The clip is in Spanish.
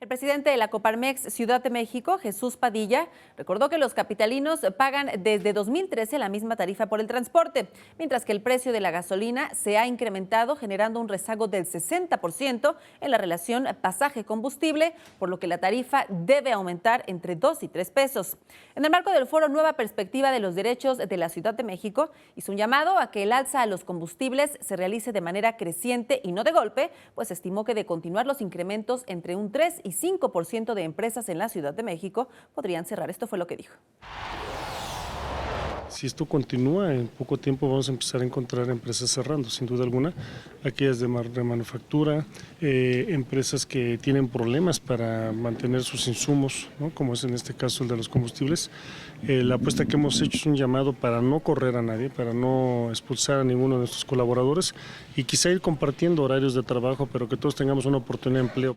El presidente de la Coparmex Ciudad de México, Jesús Padilla, recordó que los capitalinos pagan desde 2013 la misma tarifa por el transporte, mientras que el precio de la gasolina se ha incrementado, generando un rezago del 60% en la relación pasaje-combustible, por lo que la tarifa debe aumentar entre 2 y 3 pesos. En el marco del foro Nueva Perspectiva de los Derechos de la Ciudad de México, hizo un llamado a que el alza a los combustibles se realice de manera creciente y no de golpe, pues estimó que de continuar los incrementos entre un 3 y 5% de empresas en la Ciudad de México podrían cerrar. Esto fue lo que dijo. Si esto continúa, en poco tiempo vamos a empezar a encontrar empresas cerrando, sin duda alguna, aquellas de manufactura, empresas que tienen problemas para mantener sus insumos, ¿no? Como es en este caso el de los combustibles. La apuesta que hemos hecho es un llamado para no correr a nadie, para no expulsar a ninguno de nuestros colaboradores y quizá ir compartiendo horarios de trabajo, pero que todos tengamos una oportunidad de empleo.